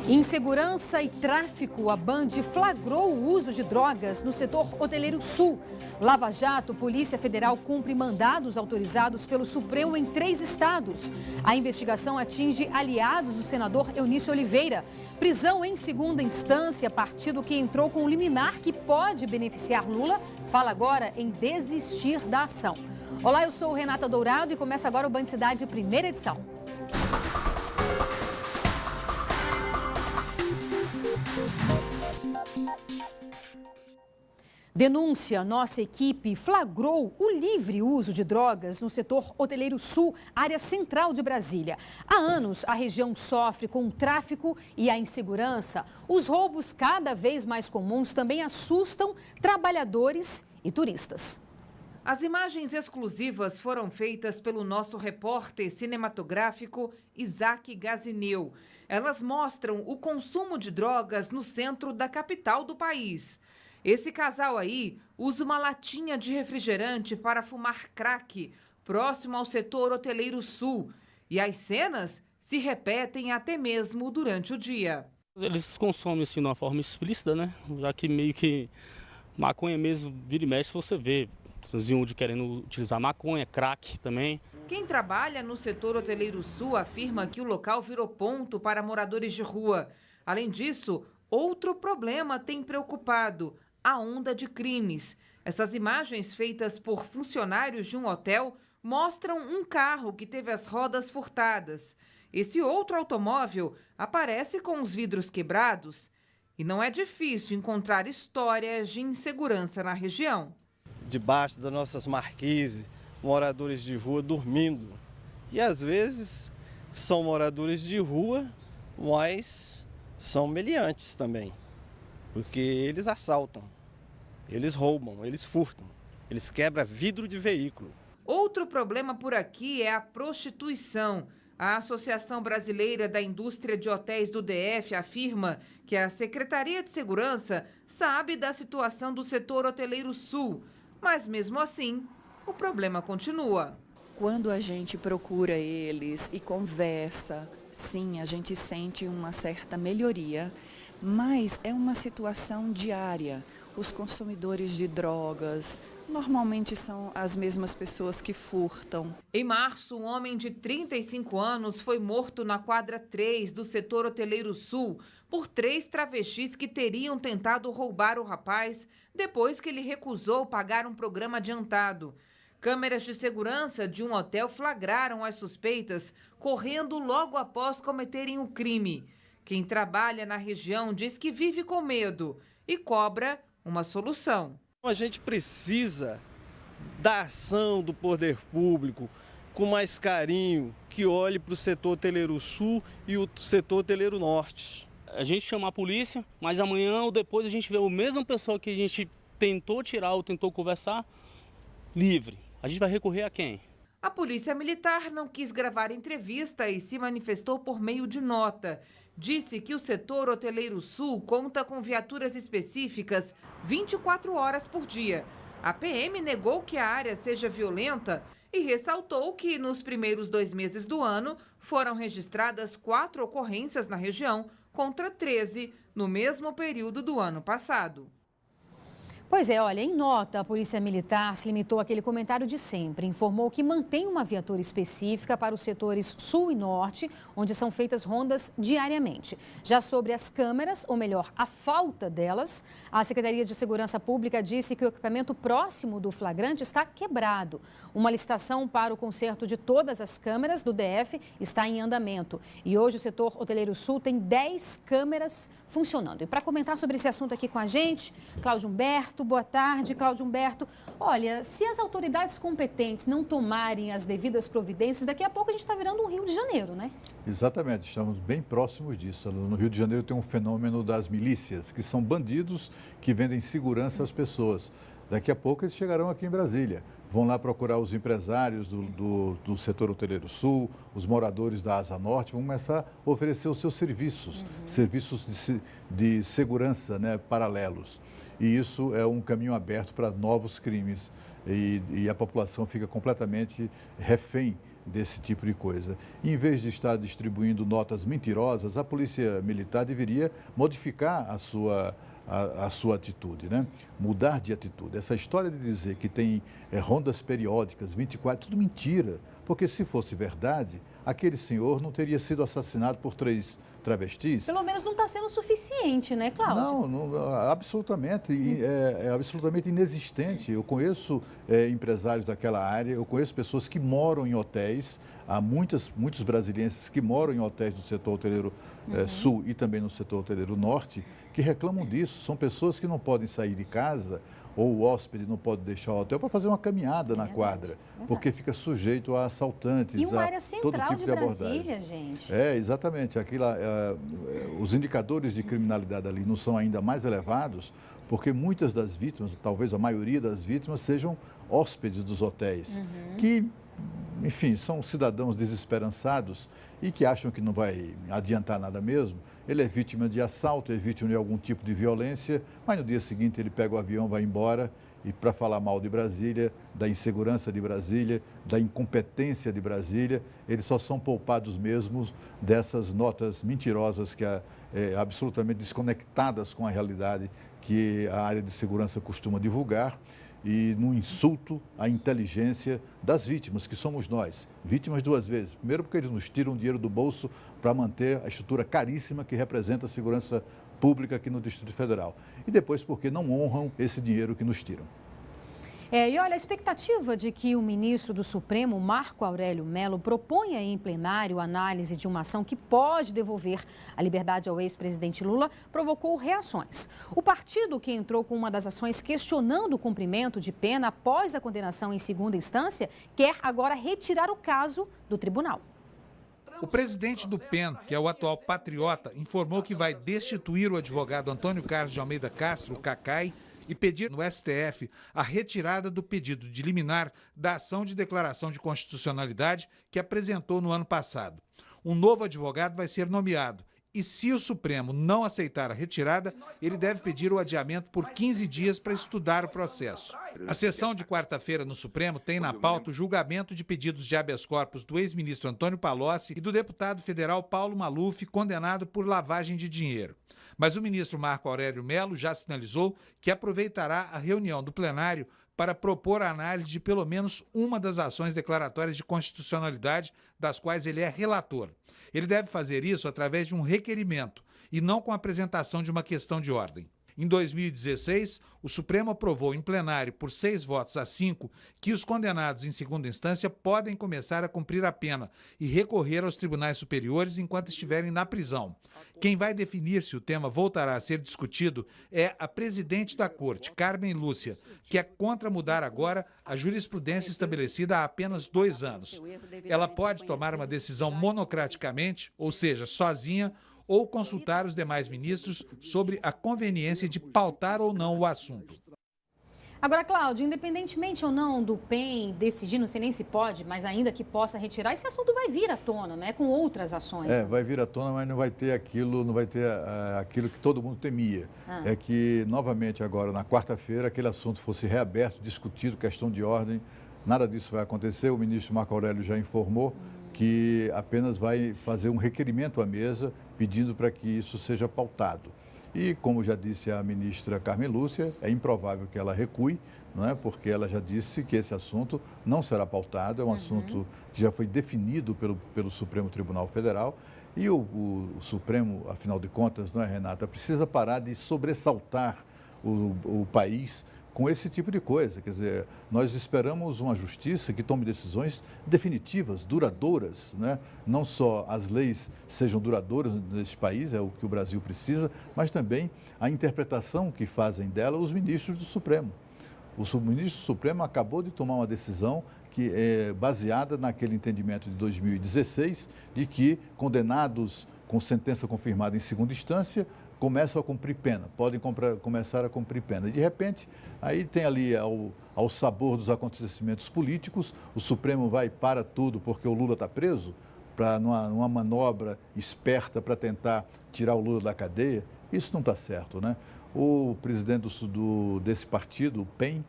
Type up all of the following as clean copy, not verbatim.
Insegurança e tráfico, a Band flagrou o uso de drogas no setor hoteleiro sul. Lava Jato, Polícia Federal cumpre mandados autorizados pelo Supremo em 3 estados. A investigação atinge aliados do senador Eunício Oliveira. Prisão em segunda instância, partido que entrou com um liminar que pode beneficiar Lula, fala agora em desistir da ação. Olá, eu sou Renata Dourado e começa agora o Band Cidade, primeira edição. Denúncia: nossa equipe flagrou o livre uso de drogas no setor hoteleiro sul, área central de Brasília. Há anos, a região sofre com o tráfico e a insegurança. Os roubos cada vez mais comuns também assustam trabalhadores e turistas. As imagens exclusivas foram feitas pelo nosso repórter cinematográfico Isaac Gazineu. Elas mostram o consumo de drogas no centro da capital do país. Esse casal aí usa uma latinha de refrigerante para fumar crack, próximo ao setor hoteleiro sul. E as cenas se repetem até mesmo durante o dia. Eles consomem assim de uma forma explícita, né? Já que meio que maconha mesmo, vira e mexe, você vê. Transiúde querendo utilizar maconha, crack também. Quem trabalha no setor hoteleiro sul afirma que o local virou ponto para moradores de rua. Além disso, outro problema tem preocupado: a onda de crimes. Essas imagens feitas por funcionários de um hotel mostram um carro que teve as rodas furtadas. Esse outro automóvel aparece com os vidros quebrados. E não é difícil encontrar histórias de insegurança na região. Debaixo das nossas marquises, moradores de rua dormindo. E às vezes são moradores de rua, mas são meliantes também. Porque eles assaltam, eles roubam, eles furtam, eles quebram vidro de veículo. Outro problema por aqui é a prostituição. A Associação Brasileira da Indústria de Hotéis do DF afirma que a Secretaria de Segurança sabe da situação do setor hoteleiro sul, mas mesmo assim, o problema continua. Quando a gente procura eles e conversa, sim, a gente sente uma certa melhoria. Mas é uma situação diária. Os consumidores de drogas normalmente são as mesmas pessoas que furtam. Em março, um homem de 35 anos foi morto na quadra 3 do setor hoteleiro sul por 3 travestis que teriam tentado roubar o rapaz depois que ele recusou pagar um programa adiantado. Câmeras de segurança de um hotel flagraram as suspeitas correndo logo após cometerem o crime. Quem trabalha na região diz que vive com medo e cobra uma solução. A gente precisa da ação do poder público com mais carinho, que olhe para o setor hoteleiro sul e o setor hoteleiro norte. A gente chama a polícia, mas amanhã ou depois a gente vê a mesma pessoa que a gente tentou tirar ou tentou conversar livre. A gente vai recorrer a quem? A Polícia Militar não quis gravar entrevista e se manifestou por meio de nota. Disse que o setor hoteleiro sul conta com viaturas específicas 24 horas por dia. A PM negou que a área seja violenta e ressaltou que nos primeiros 2 meses do ano foram registradas 4 ocorrências na região contra 13 no mesmo período do ano passado. Pois é, olha, em nota, a Polícia Militar se limitou àquele comentário de sempre. Informou que mantém uma viatura específica para os setores sul e norte, onde são feitas rondas diariamente. Já sobre as câmeras, ou melhor, a falta delas, a Secretaria de Segurança Pública disse que o equipamento próximo do flagrante está quebrado. Uma licitação para o conserto de todas as câmeras do DF está em andamento. E hoje o setor hoteleiro sul tem 10 câmeras funcionando. E para comentar sobre esse assunto aqui com a gente, Cláudio Humberto. Boa tarde, Cláudio Humberto. Olha, se as autoridades competentes não tomarem as devidas providências, daqui a pouco a gente está virando um Rio de Janeiro, né? Exatamente, estamos bem próximos disso. No Rio de Janeiro tem um fenômeno das milícias, que são bandidos que vendem segurança às pessoas. Daqui a pouco eles chegarão aqui em Brasília. Vão lá procurar os empresários do setor hoteleiro sul, os moradores da Asa Norte, vão começar a oferecer os seus serviços, serviços de segurança, né, paralelos. E isso é um caminho aberto para novos crimes e a população fica completamente refém desse tipo de coisa. Em vez de estar distribuindo notas mentirosas, a Polícia Militar deveria modificar a sua atitude, né? Mudar de atitude. Essa história de dizer que tem rondas periódicas, 24, tudo mentira. Porque se fosse verdade, aquele senhor não teria sido assassinado por 3 travestis. Pelo menos não está sendo suficiente, né, Cláudio? Não, absolutamente, é absolutamente inexistente. Eu conheço empresários daquela área, eu conheço pessoas que moram em hotéis, há muitos brasileiros que moram em hotéis do setor hoteleiro sul e também no setor hoteleiro norte, que reclamam disso. São pessoas que não podem sair de casa, ou o hóspede não pode deixar o hotel para fazer uma caminhada na quadra, porque fica sujeito a assaltantes, e uma a área central todo tipo de Brasília, abordagem. gente. Exatamente. Os indicadores de criminalidade ali não são ainda mais elevados, porque muitas das vítimas, talvez a maioria das vítimas, sejam hóspedes dos hotéis, que, enfim, são cidadãos desesperançados e que acham que não vai adiantar nada mesmo. Ele é vítima de assalto, é vítima de algum tipo de violência, mas no dia seguinte ele pega o avião, vai embora, e para falar mal de Brasília, da insegurança de Brasília, da incompetência de Brasília, eles só são poupados mesmo dessas notas mentirosas que absolutamente desconectadas com a realidade que a área de segurança costuma divulgar, e no insulto à inteligência das vítimas, que somos nós. Vítimas 2 vezes. Primeiro, porque eles nos tiram dinheiro do bolso para manter a estrutura caríssima que representa a segurança pública aqui no Distrito Federal. E depois, porque não honram esse dinheiro que nos tiram. E olha, a expectativa de que o ministro do Supremo, Marco Aurélio Mello, proponha em plenário análise de uma ação que pode devolver a liberdade ao ex-presidente Lula provocou reações. O partido que entrou com uma das ações questionando o cumprimento de pena após a condenação em segunda instância quer agora retirar o caso do tribunal. O presidente do PEN, que é o atual Patriota, informou que vai destituir o advogado Antônio Carlos de Almeida Castro, o Cacai, e pedir no STF a retirada do pedido de liminar da ação de declaração de constitucionalidade que apresentou no ano passado. Um novo advogado vai ser nomeado e, se o Supremo não aceitar a retirada, ele deve pedir o adiamento por 15 dias para estudar o processo. A sessão de quarta-feira no Supremo tem na pauta o julgamento de pedidos de habeas corpus do ex-ministro Antônio Palocci e do deputado federal Paulo Maluf, condenado por lavagem de dinheiro. Mas o ministro Marco Aurélio Mello já sinalizou que aproveitará a reunião do plenário para propor a análise de pelo menos uma das ações declaratórias de constitucionalidade das quais ele é relator. Ele deve fazer isso através de um requerimento e não com a apresentação de uma questão de ordem. Em 2016, o Supremo aprovou em plenário por 6 votos a 5 que os condenados em segunda instância podem começar a cumprir a pena e recorrer aos tribunais superiores enquanto estiverem na prisão. Quem vai definir se o tema voltará a ser discutido é a presidente da Corte, Carmen Lúcia, que é contra mudar agora a jurisprudência estabelecida há apenas 2 anos. Ela pode tomar uma decisão monocraticamente, ou seja, sozinha, ou consultar os demais ministros sobre a conveniência de pautar ou não o assunto. Agora, Cláudio, independentemente ou não do PEN decidir, não sei nem se pode, mas ainda que possa retirar, esse assunto vai vir à tona, né? Com outras ações. Vai vir à tona, mas não vai ter aquilo que todo mundo temia. É que, novamente, agora, na quarta-feira, aquele assunto fosse reaberto, discutido, questão de ordem. Nada disso vai acontecer. O ministro Marco Aurélio já informou que apenas vai fazer um requerimento à mesa pedindo para que isso seja pautado. E, como já disse a ministra Carmen Lúcia, é improvável que ela recue, não é? Porque ela já disse que esse assunto não será pautado, é um assunto que já foi definido pelo Supremo Tribunal Federal. E o Supremo, afinal de contas, não é, Renata, precisa parar de sobressaltar o país com esse tipo de coisa. Quer dizer, nós esperamos uma justiça que tome decisões definitivas, duradouras, né? Não só as leis sejam duradouras nesse país, é o que o Brasil precisa, mas também a interpretação que fazem dela os ministros do Supremo. O ministro do Supremo acabou de tomar uma decisão que é baseada naquele entendimento de 2016, de que condenados com sentença confirmada em segunda instância começam a cumprir pena, podem começar a cumprir pena. E, de repente, aí tem ali, ao sabor dos acontecimentos políticos, o Supremo vai para tudo porque o Lula está preso, para numa manobra esperta para tentar tirar o Lula da cadeia. Isso não está certo, né? O presidente desse partido, o PEN,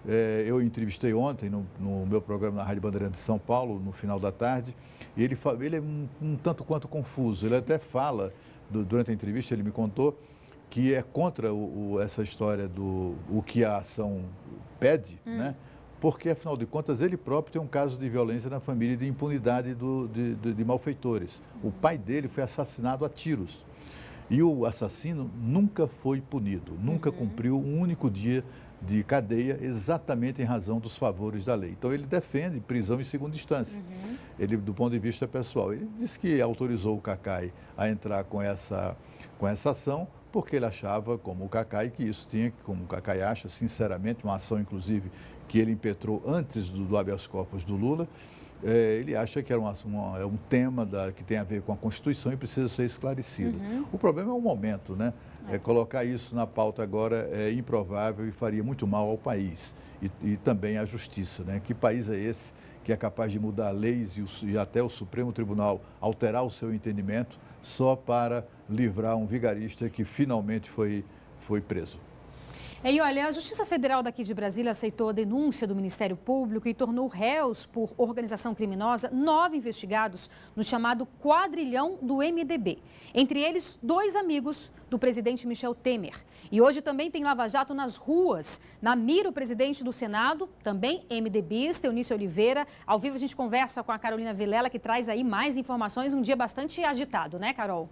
Eu entrevistei ontem no meu programa na Rádio Bandeirantes de São Paulo, no final da tarde, e ele é um tanto quanto confuso. Ele até fala, durante a entrevista, ele me contou que é contra essa história o que a ação pede, né? Porque, afinal de contas, ele próprio tem um caso de violência na família e de impunidade de malfeitores. O pai dele foi assassinado a tiros. E o assassino nunca foi punido, nunca cumpriu um único dia de cadeia, exatamente em razão dos favores da lei. Então, ele defende prisão em segunda instância. Ele, do ponto de vista pessoal, ele disse que autorizou o Cacai a entrar com essa ação, porque ele achava, como o Cacai, que isso tinha, como o Cacai acha, sinceramente, uma ação, inclusive, que ele impetrou antes do habeas corpus do Lula, ele acha que era um tema que tem a ver com a Constituição e precisa ser esclarecido. O problema é o momento, né? Colocar isso na pauta agora é improvável e faria muito mal ao país e também à justiça, né? Que país é esse que é capaz de mudar leis e até o Supremo Tribunal alterar o seu entendimento só para livrar um vigarista que finalmente foi preso? E olha, a Justiça Federal daqui de Brasília aceitou a denúncia do Ministério Público e tornou réus por organização criminosa 9 investigados no chamado quadrilhão do MDB. Entre eles, 2 amigos do presidente Michel Temer. E hoje também tem Lava Jato nas ruas. Na mira, o presidente do Senado, também MDBista, Eunice Oliveira. Ao vivo a gente conversa com a Carolina Vilela, que traz aí mais informações. Um dia bastante agitado, né, Carol?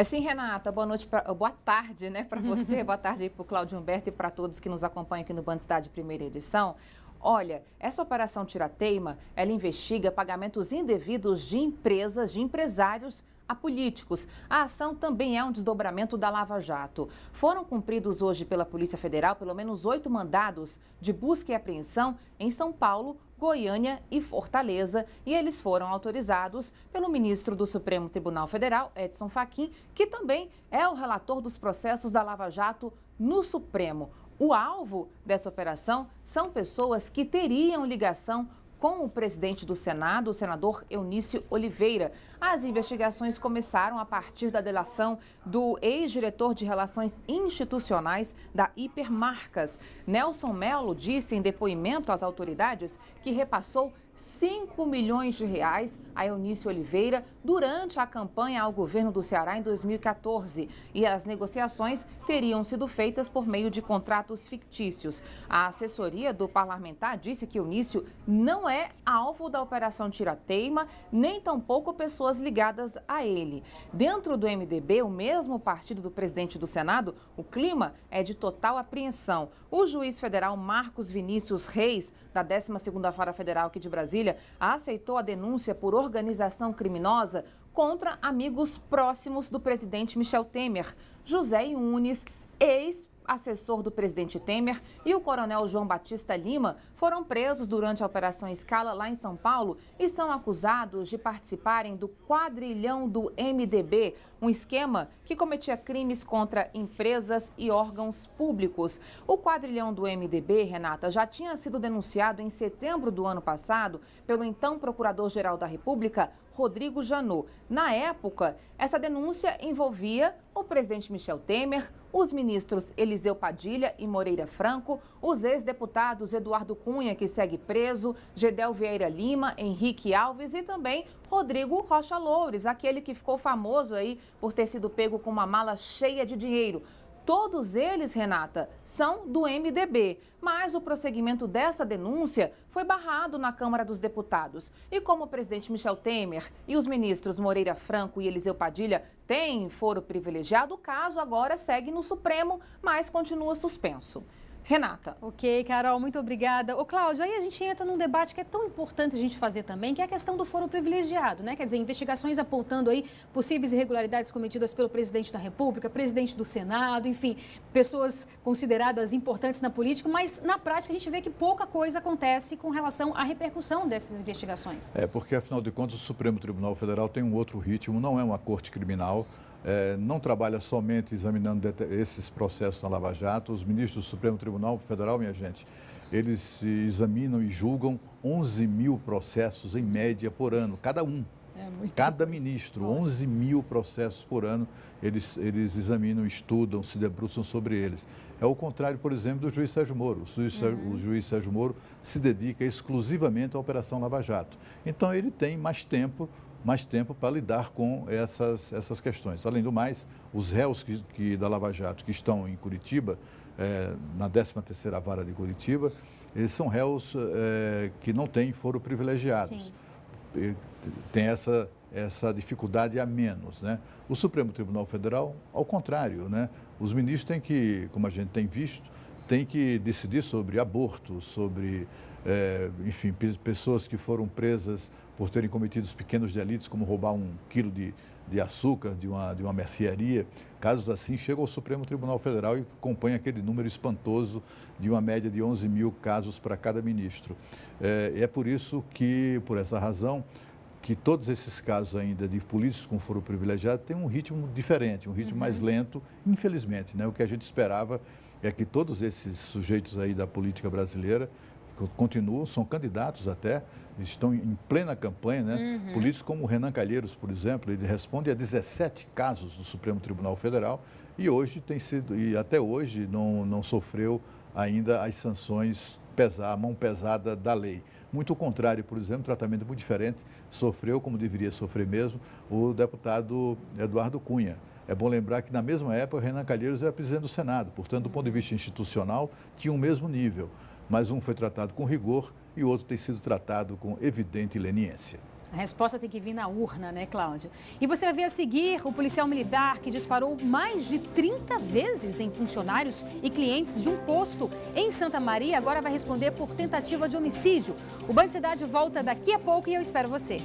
Sim, Renata, boa tarde, né, para você, boa tarde aí para o Cláudio Humberto e para todos que nos acompanham aqui no Band Cidade Primeira Edição. Olha, essa operação Tirateima, ela investiga pagamentos indevidos de empresas, de empresários a políticos. A ação também é um desdobramento da Lava Jato. Foram cumpridos hoje pela Polícia Federal pelo menos 8 mandados de busca e apreensão em São Paulo, Goiânia e Fortaleza, e eles foram autorizados pelo ministro do Supremo Tribunal Federal, Edson Fachin, que também é o relator dos processos da Lava Jato no Supremo. O alvo dessa operação são pessoas que teriam ligação com o presidente do Senado, o senador Eunício Oliveira. As investigações começaram a partir da delação do ex-diretor de Relações Institucionais da Hipermarcas. Nelson Melo disse em depoimento às autoridades que repassou 5 milhões de reais a Eunício Oliveira durante a campanha ao governo do Ceará em 2014. E as negociações teriam sido feitas por meio de contratos fictícios. A assessoria do parlamentar disse que Eunício não é alvo da Operação Tirateima, nem tampouco pessoas ligadas a ele. Dentro do MDB, o mesmo partido do presidente do Senado, o clima é de total apreensão. O juiz federal Marcos Vinícius Reis, da 12ª Vara Federal aqui de Brasília, aceitou a denúncia por organização criminosa contra amigos próximos do presidente Michel Temer, José Yunes, ex-assessor do presidente Temer, e o coronel João Batista Lima foram presos durante a Operação Scala lá em São Paulo e são acusados de participarem do quadrilhão do MDB, um esquema que cometia crimes contra empresas e órgãos públicos. O quadrilhão do MDB, Renata, já tinha sido denunciado em setembro do ano passado pelo então Procurador-Geral da República, Rodrigo Janot. Na época, essa denúncia envolvia o presidente Michel Temer, os ministros Eliseu Padilha e Moreira Franco, os ex-deputados Eduardo Cunha, que segue preso, Gedel Vieira Lima, Henrique Alves e também Rodrigo Rocha Loures, aquele que ficou famoso aí por ter sido pego com uma mala cheia de dinheiro. Todos eles, Renata, são do MDB, mas o prosseguimento dessa denúncia foi barrado na Câmara dos Deputados. E como o presidente Michel Temer e os ministros Moreira Franco e Eliseu Padilha têm foro privilegiado, o caso agora segue no Supremo, mas continua suspenso. Renata. Ok, Carol, muito obrigada. Ô, Cláudio, aí a gente entra num debate que é tão importante a gente fazer também, que é a questão do foro privilegiado, né? Quer dizer, investigações apontando aí possíveis irregularidades cometidas pelo presidente da República, presidente do Senado, enfim, pessoas consideradas importantes na política, mas na prática a gente vê que pouca coisa acontece com relação à repercussão dessas investigações. Porque, afinal de contas, o Supremo Tribunal Federal tem um outro ritmo, não é uma corte criminal. Não trabalha somente examinando esses processos na Lava Jato. Os ministros do Supremo Tribunal Federal, minha gente, eles examinam e julgam 11 mil processos em média por ano, cada um. Cada ministro, 11 mil processos por ano, eles examinam, estudam, se debruçam sobre eles. É o contrário, por exemplo, do juiz Sérgio Moro. O juiz Sérgio Moro se dedica exclusivamente à Operação Lava Jato. Então, ele tem mais tempo para lidar com essas questões. Além do mais, os réus da Lava Jato que estão em Curitiba, na 13ª Vara de Curitiba, eles são réus que não têm foro privilegiados. Tem essa dificuldade a menos, né? O Supremo Tribunal Federal, ao contrário, né? Os ministros têm que, como a gente tem visto, têm que decidir sobre aborto, sobre, enfim, pessoas que foram presas por terem cometido pequenos delitos, como roubar 1 quilo de açúcar de uma mercearia. Casos assim chegam ao Supremo Tribunal Federal e compõem aquele número espantoso de uma média de 11 mil casos para cada ministro. É por isso que, por essa razão, que todos esses casos ainda de políticos com foro privilegiado têm um ritmo diferente, um ritmo mais lento, infelizmente, né? O que a gente esperava é que todos esses sujeitos aí da política brasileira continuam, são candidatos até, estão em plena campanha, né? Políticos como o Renan Calheiros, por exemplo, ele responde a 17 casos do Supremo Tribunal Federal e hoje até hoje não sofreu ainda as sanções, a mão pesada da lei. Muito ao contrário, por exemplo, tratamento muito diferente, sofreu, como deveria sofrer mesmo, o deputado Eduardo Cunha. É bom lembrar que na mesma época Renan Calheiros era presidente do Senado, portanto, do ponto de vista institucional, tinha o mesmo nível. Mas um foi tratado com rigor e o outro tem sido tratado com evidente leniência. A resposta tem que vir na urna, né, Cláudia? E você vai ver a seguir o policial militar que disparou mais de 30 vezes em funcionários e clientes de um posto em Santa Maria. Agora vai responder por tentativa de homicídio. O Band Cidade volta daqui a pouco e eu espero você.